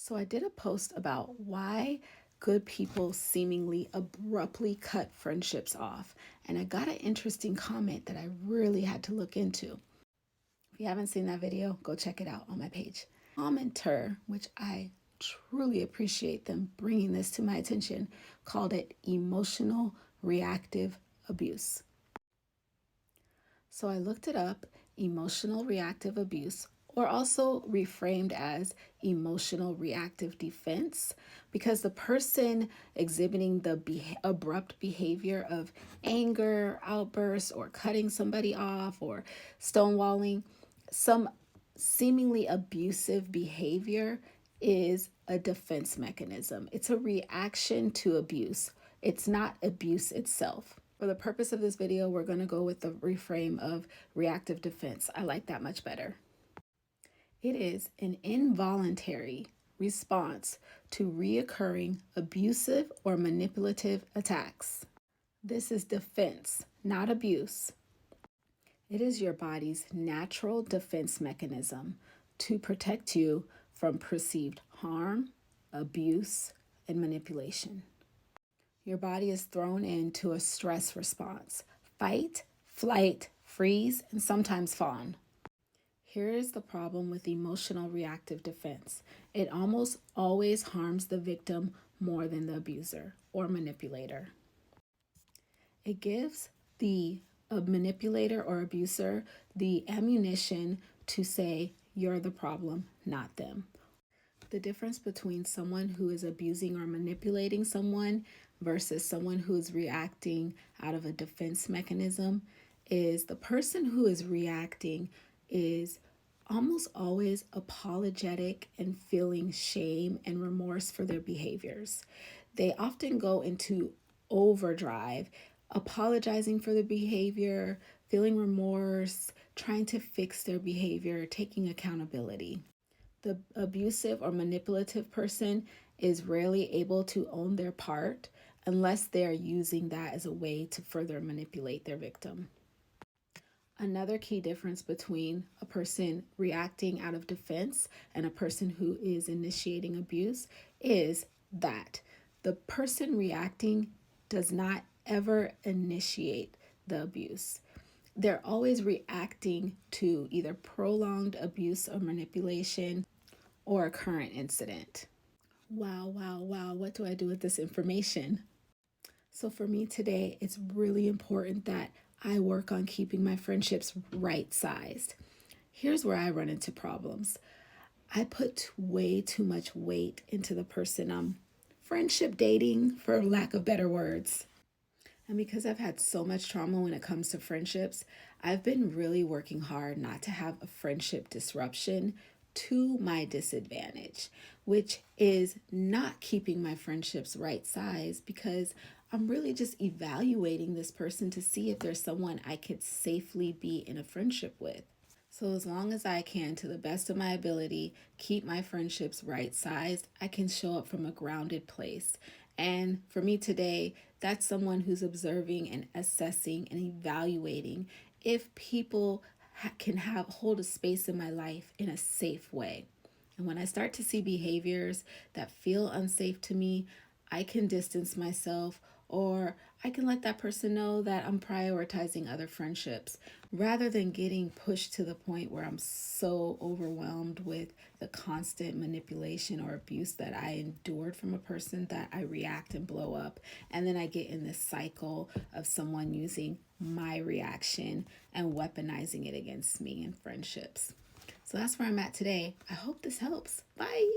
So I did a post about why good people seemingly abruptly cut friendships off, and I got an interesting comment that I really had to look into. If you haven't seen that video, go check it out on my page. Commenter, which I truly appreciate them bringing this to my attention, called it emotional reactive abuse. So I looked it up, emotional reactive abuse, or also reframed as emotional reactive defense, because the person exhibiting the abrupt behavior of anger, outbursts, or cutting somebody off, or stonewalling, some seemingly abusive behavior is a defense mechanism. It's a reaction to abuse. It's not abuse itself. For the purpose of this video, we're going to go with the reframe of reactive defense. I like that much better. It is an involuntary response to reoccurring abusive or manipulative attacks. This is defense, not abuse. It is your body's natural defense mechanism to protect you from perceived harm, abuse, and manipulation. Your body is thrown into a stress response: fight, flight, freeze, and sometimes fawn. Here is the problem with emotional reactive defense. It almost always harms the victim more than the abuser or manipulator. It gives the manipulator or abuser the ammunition to say, "You're the problem, not them." The difference between someone who is abusing or manipulating someone versus someone who is reacting out of a defense mechanism is the person who is reacting is almost always apologetic and feeling shame and remorse for their behaviors. They often go into overdrive, apologizing for the behavior, feeling remorse, trying to fix their behavior, taking accountability. The abusive or manipulative person is rarely able to own their part unless they are using that as a way to further manipulate their victim. Another key difference between a person reacting out of defense and a person who is initiating abuse is that the person reacting does not ever initiate the abuse. They're always reacting to either prolonged abuse or manipulation or a current incident. Wow, what do I do with this information? So for me today, it's really important that I work on keeping my friendships right-sized. Here's where I run into problems. I put way too much weight into the person I'm friendship dating, for lack of better words. And because I've had so much trauma when it comes to friendships, I've been really working hard not to have a friendship disruption to my disadvantage, which is not keeping my friendships right size, because I'm really just evaluating this person to see if there's someone I could safely be in a friendship with. So as long as I can, to the best of my ability, keep my friendships right-sized, I can show up from a grounded place. And for me today, that's someone who's observing and assessing and evaluating if people can hold a space in my life in a safe way. And when I start to see behaviors that feel unsafe to me, I can distance myself, or I can let that person know that I'm prioritizing other friendships rather than getting pushed to the point where I'm so overwhelmed with the constant manipulation or abuse that I endured from a person that I react and blow up. And then I get in this cycle of someone using my reaction and weaponizing it against me in friendships. So that's where I'm at today. I hope this helps. Bye.